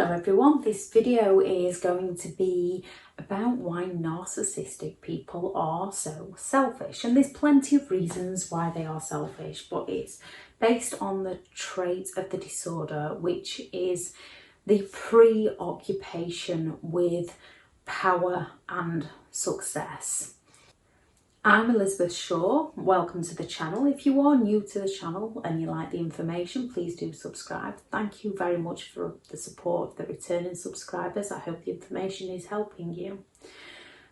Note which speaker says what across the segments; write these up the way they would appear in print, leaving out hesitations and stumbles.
Speaker 1: Hello everyone, this video is going to be about why narcissistic people are so selfish, and there's plenty of reasons why they are selfish, but it's based on the trait of the disorder, which is the preoccupation with power and success. I'm Elizabeth Shaw. Welcome to the channel. If you are new to the channel and you like the information, please do subscribe. Thank you very much for the support of the returning subscribers. I hope the information is helping you.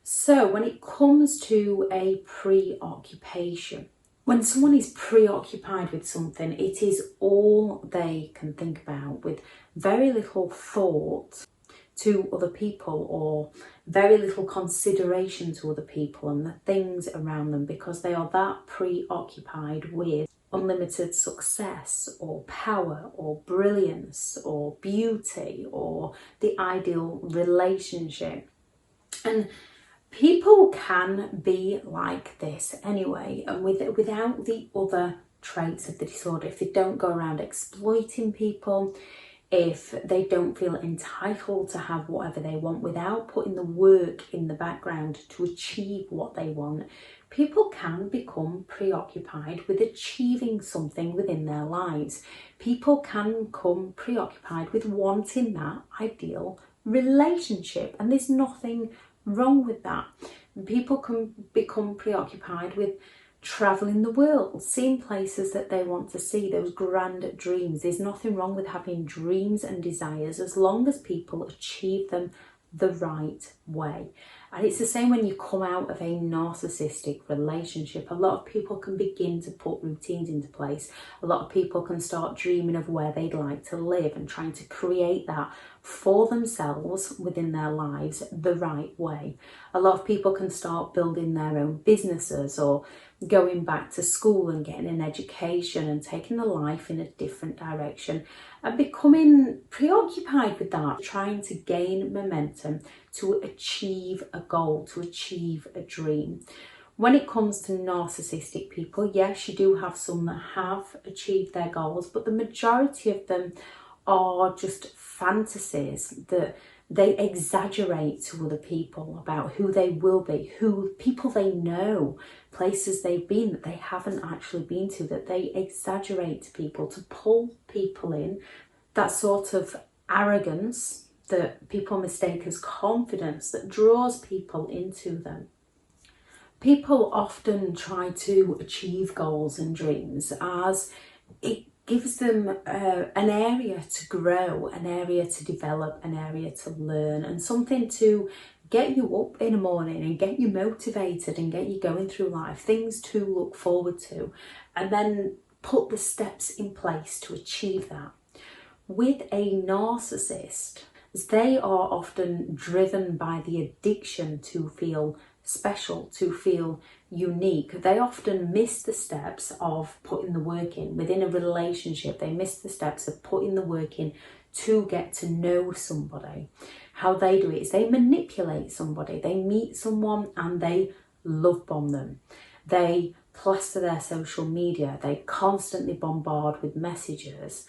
Speaker 1: So when it comes to a preoccupation, when someone is preoccupied with something, it is all they can think about, with very little thought to other people or very little consideration to other people and the things around them, because they are that preoccupied with unlimited success or power or brilliance or beauty or the ideal relationship. And people can be like this anyway, and without the other traits of the disorder. If they don't go around exploiting people, if they don't feel entitled to have whatever they want without putting the work in the background to achieve what they want, people can become preoccupied with achieving something within their lives. People can become preoccupied with wanting that ideal relationship, and there's nothing wrong with that. People can become preoccupied with traveling the world, seeing places that they want to see, those grand dreams. There's nothing wrong with having dreams and desires as long as people achieve them the right way. And it's the same when you come out of a narcissistic relationship. A lot of people can begin to put routines into place. A lot of people can start dreaming of where they'd like to live and trying to create that for themselves within their lives the right way. A lot of people can start building their own businesses or going back to school and getting an education and taking their life in a different direction and becoming preoccupied with that, trying to gain momentum to achieve a goal, to achieve a dream. When it comes to narcissistic people, yes, you do have some that have achieved their goals, but the majority of them are just fantasies that they exaggerate to other people about who they will be, who people they know, places they've been that they haven't actually been to, that they exaggerate to people to pull people in. That sort of arrogance that people mistake as confidence that draws people into them. People often try to achieve goals and dreams as it gives them an area to grow, an area to develop, an area to learn, and something to get you up in the morning and get you motivated and get you going through life, things to look forward to, and then put the steps in place to achieve that. With a narcissist, they are often driven by the addiction to feel special, to feel unique. They often miss the steps of putting the work in within a relationship. They miss the steps of putting the work in to get to know somebody. How they do it is they manipulate somebody. They meet someone and they love bomb them. They plaster their social media. They constantly bombard with messages.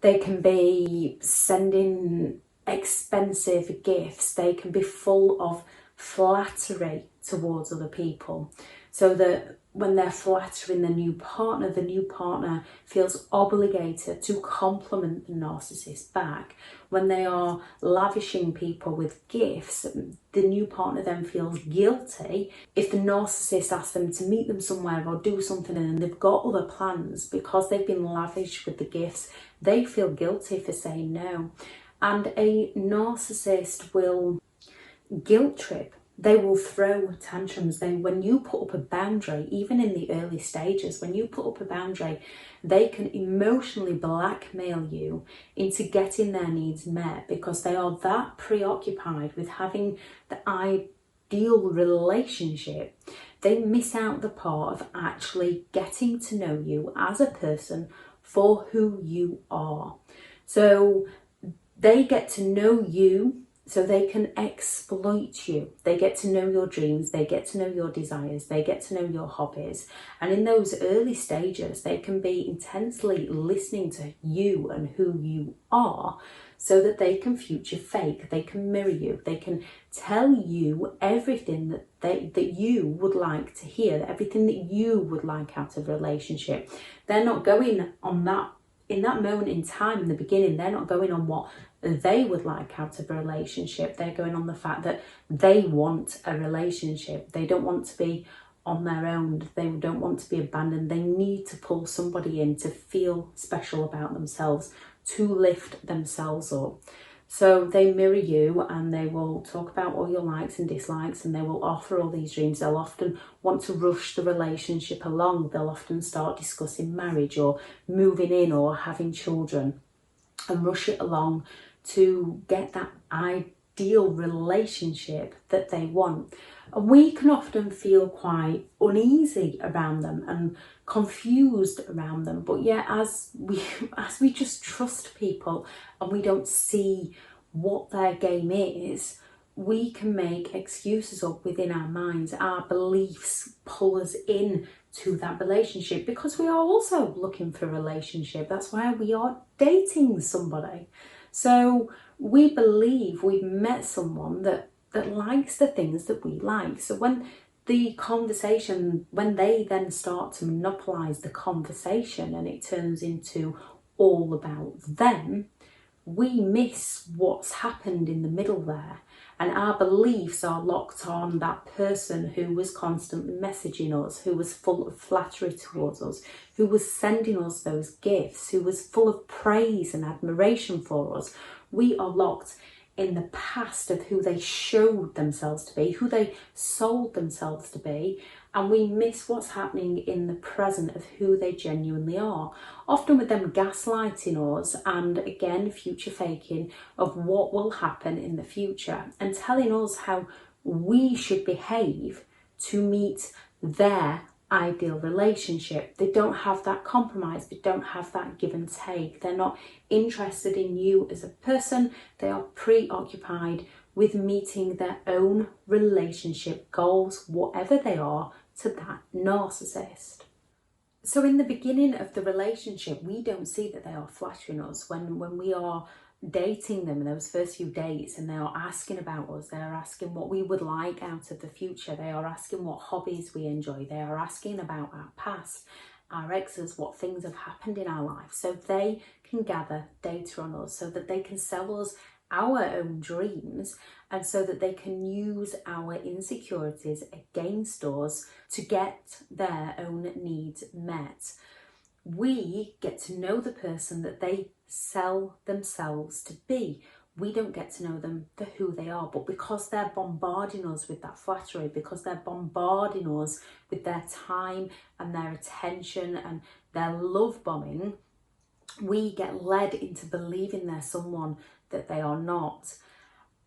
Speaker 1: They can be sending expensive gifts. They can be full of flattery towards other people, so that when they're flattering the new partner feels obligated to compliment the narcissist back. When they are lavishing people with gifts, the new partner then feels guilty if the narcissist asks them to meet them somewhere or do something and they've got other plans. Because they've been lavished with the gifts, they feel guilty for saying no. And a narcissist will guilt trip. They will throw tantrums. When you put up a boundary, even in the early stages, when you put up a boundary, they can emotionally blackmail you into getting their needs met, because they are that preoccupied with having the ideal relationship. They miss out the part of actually getting to know you as a person for who you are. So they get to know you so they can exploit you. They get to know your dreams, they get to know your desires, they get to know your hobbies. And in those early stages, they can be intensely listening to you and who you are, so that they can future fake, they can mirror you, they can tell you everything that you would like to hear, everything that you would like out of a relationship. They're not going on that, in that moment in time in the beginning, they're not going on what they would like out of a relationship. They're going on the fact that they want a relationship. They don't want to be on their own. They don't want to be abandoned. They need to pull somebody in to feel special about themselves, to lift themselves up. So they mirror you, and they will talk about all your likes and dislikes, and they will offer all these dreams. They'll often want to rush the relationship along. They'll often start discussing marriage or moving in or having children and rush it along to get that ideal relationship that they want. And we can often feel quite uneasy around them and confused around them. But yeah, as we just trust people and we don't see what their game is, we can make excuses up within our minds. Our beliefs pull us in to that relationship because we are also looking for a relationship. That's why we are dating somebody. So we believe we've met someone that likes the things that we like. So when the conversation, when they then start to monopolise the conversation and it turns into all about them, we miss what's happened in the middle there. And our beliefs are locked on that person who was constantly messaging us, who was full of flattery towards us, who was sending us those gifts, who was full of praise and admiration for us. We are locked in the past of who they showed themselves to be, who they sold themselves to be, and we miss what's happening in the present of who they genuinely are. Often with them gaslighting us and again future faking of what will happen in the future and telling us how we should behave to meet their ideal relationship. They don't have that compromise, they don't have that give and take. They're not interested in you as a person. They are preoccupied with meeting their own relationship goals, whatever they are, to that narcissist. So in the beginning of the relationship, we don't see that they are flattering us. When we are dating them in those first few dates and they are asking about us, they are asking what we would like out of the future, they are asking what hobbies we enjoy, they are asking about our past, our exes, what things have happened in our life, so they can gather data on us, so that they can sell us our own dreams, and so that they can use our insecurities against us to get their own needs met. We get to know the person that they sell themselves to be. We don't get to know them for who they are, but because they're bombarding us with that flattery, because they're bombarding us with their time and their attention and their love bombing, we get led into believing they're someone that they are not.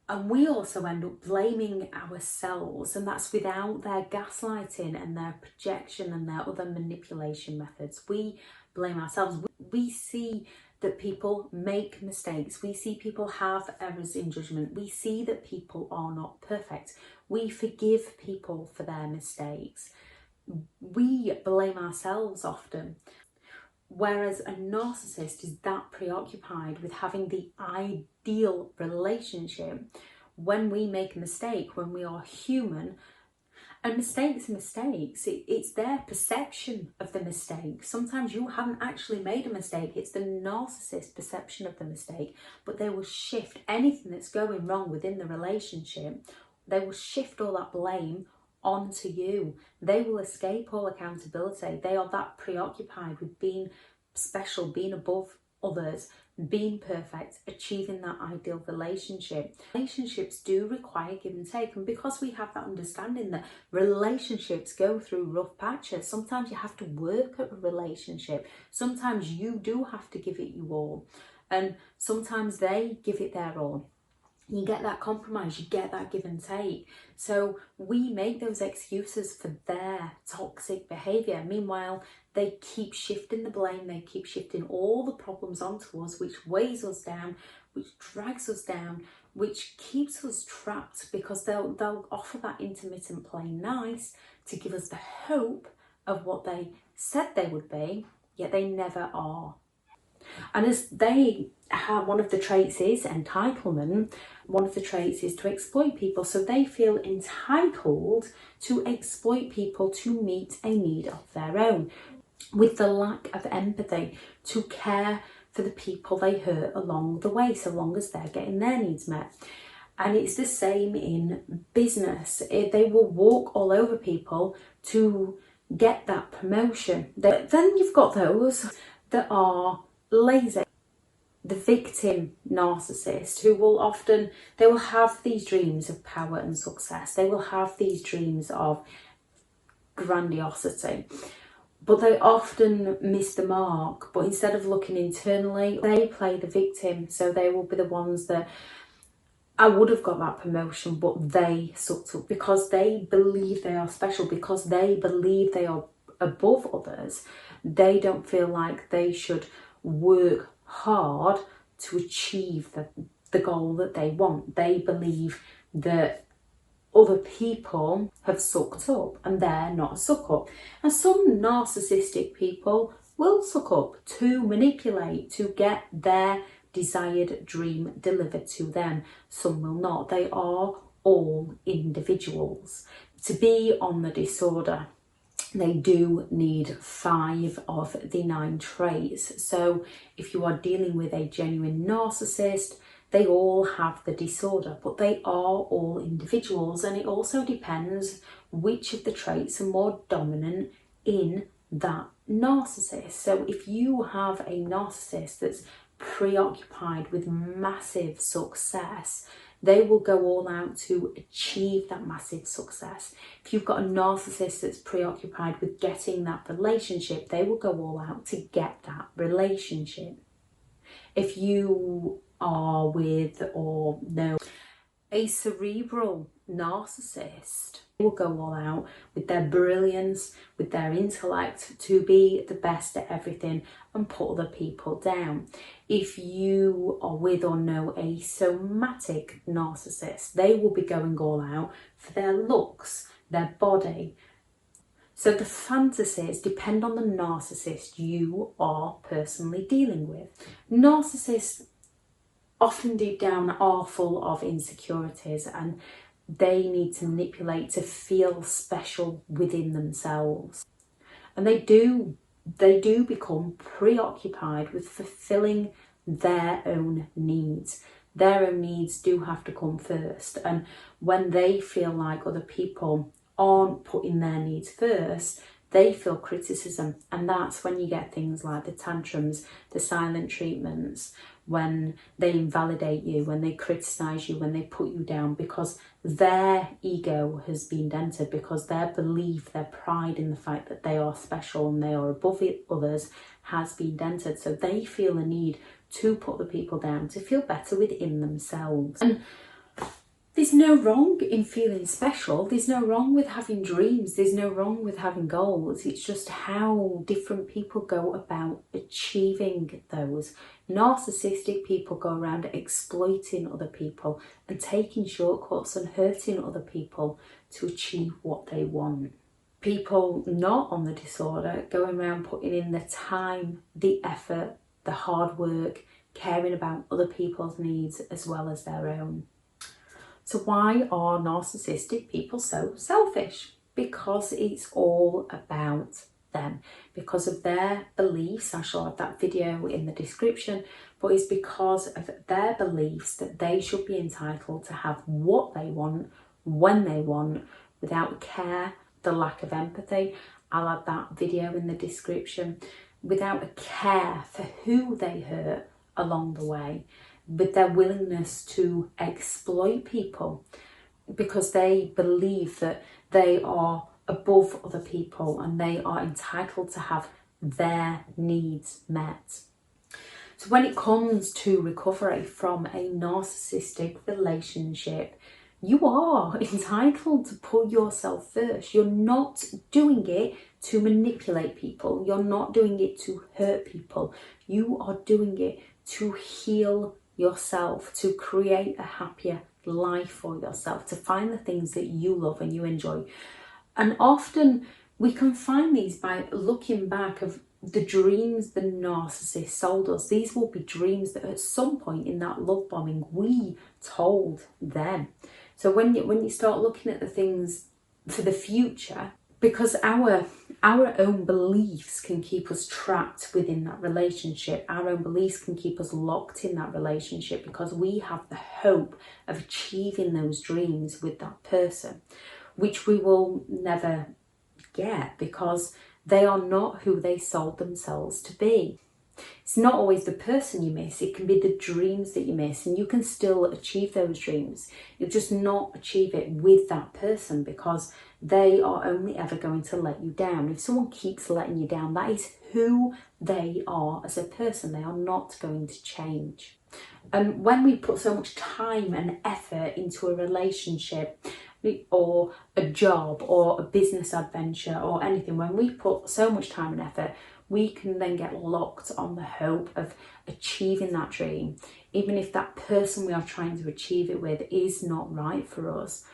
Speaker 1: And we also end up blaming ourselves, and that's without their gaslighting and their projection and their other manipulation methods. We blame ourselves. We see that people make mistakes. We see people have errors in judgment. We see that people are not perfect. We forgive people for their mistakes. We blame ourselves often. Whereas a narcissist is that preoccupied with having the ideal relationship. When we make a mistake, when we are human, and mistakes are mistakes, it's their perception of the mistake. Sometimes you haven't actually made a mistake, it's the narcissist perception of the mistake, but they will shift anything that's going wrong within the relationship, they will shift all that blame onto you. They will escape all accountability. They are that preoccupied with being special, being above others, being perfect, achieving that ideal relationship. Relationships do require give and take, and because we have that understanding that relationships go through rough patches, sometimes you have to work at a relationship, sometimes you do have to give it your all, and sometimes they give it their all. You get that compromise, you get that give and take. So we make those excuses for their toxic behaviour. Meanwhile, they keep shifting the blame, they keep shifting all the problems onto us, which weighs us down, which drags us down, which keeps us trapped, because they'll offer that intermittent play nice to give us the hope of what they said they would be, yet they never are. And as they have, one of the traits is entitlement, one of the traits is to exploit people. So they feel entitled to exploit people to meet a need of their own, with the lack of empathy to care for the people they hurt along the way, so long as they're getting their needs met. And it's the same in business. They will walk all over people to get that promotion. Then you've got those that are lazy. The victim narcissist, who will often, they will have these dreams of power and success. They will have these dreams of grandiosity, but they often miss the mark. But instead of looking internally, they play the victim. So they will be the ones that, I would have got that promotion, but they sucked up, because they believe they are special, because they believe they are above others. They don't feel like they should work hard to achieve the goal that they want. They believe that other people have sucked up and they're not a suck up. And some narcissistic people will suck up to manipulate, to get their desired dream delivered to them. Some will not. They are all individuals. To be on the disorder, they do need 5 of the 9 traits. So if you are dealing with a genuine narcissist, they all have the disorder, but they are all individuals, and it also depends which of the traits are more dominant in that narcissist. So if you have a narcissist that's preoccupied with massive success, they will go all out to achieve that massive success. If you've got a narcissist that's preoccupied with getting that relationship, they will go all out to get that relationship. If you are with or know a cerebral narcissist, they will go all out with their brilliance, with their intellect, to be the best at everything and put other people down. If you are with or know a somatic narcissist, they will be going all out for their looks, their body. So the fantasies depend on the narcissist you are personally dealing with. Narcissists often deep down are full of insecurities, and they need to manipulate to feel special within themselves. And they do become preoccupied with fulfilling their own needs. Their own needs do have to come first. And when they feel like other people aren't putting their needs first, they feel criticism. And that's when you get things like the tantrums, the silent treatments, when they invalidate you, when they criticize you, when they put you down, because their ego has been dented, because their belief, their pride in the fact that they are special and they are above others has been dented. So they feel a need to put the people down to feel better within themselves. And there's no wrong in feeling special. There's no wrong with having dreams. There's no wrong with having goals. It's just how different people go about achieving those. Narcissistic people go around exploiting other people and taking shortcuts and hurting other people to achieve what they want. People not on the disorder going around putting in the time, the effort, the hard work, caring about other people's needs as well as their own. So why are narcissistic people so selfish? Because it's all about them, because of their beliefs. I shall have that video in the description, but it's because of their beliefs that they should be entitled to have what they want, when they want, without care, the lack of empathy. I'll add that video in the description. Without a care for who they hurt along the way, with their willingness to exploit people because they believe that they are above other people and they are entitled to have their needs met. So when it comes to recovery from a narcissistic relationship, you are entitled to put yourself first. You're not doing it to manipulate people. You're not doing it to hurt people. You are doing it to heal yourself, to create a happier life for yourself, to find the things that you love and you enjoy. And often we can find these by looking back of the dreams the narcissist sold us, these will be dreams that at some point in that love bombing we told them. So when you start looking at the things for the future, because our own beliefs can keep us trapped within that relationship, our own beliefs can keep us locked in that relationship because we have the hope of achieving those dreams with that person, which we will never get because they are not who they sold themselves to be. It's not always the person you miss, it can be the dreams that you miss, and you can still achieve those dreams. You'll just not achieve it with that person because they are only ever going to let you down. If someone keeps letting you down, that is who they are as a person. They are not going to change. And when we put so much time and effort into a relationship or a job or a business adventure or anything, when we put so much time and effort, we can then get locked on the hope of achieving that dream, even if that person we are trying to achieve it with is not right for us.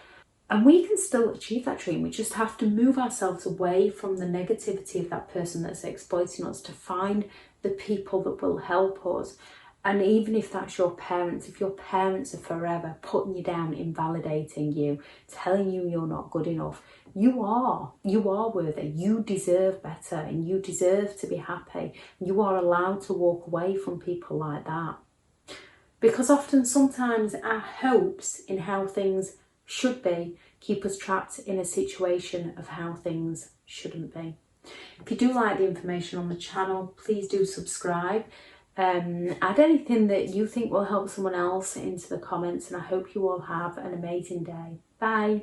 Speaker 1: And we can still achieve that dream. We just have to move ourselves away from the negativity of that person that's exploiting us to find the people that will help us. And even if that's your parents, if your parents are forever putting you down, invalidating you, telling you you're not good enough, you are worthy, you deserve better, and you deserve to be happy. You are allowed to walk away from people like that. Because sometimes our hopes in how things should be keep us trapped in a situation of how things shouldn't be. If you do like the information on the channel, please do subscribe. Add anything that you think will help someone else into the comments, and I hope you all have an amazing day. Bye.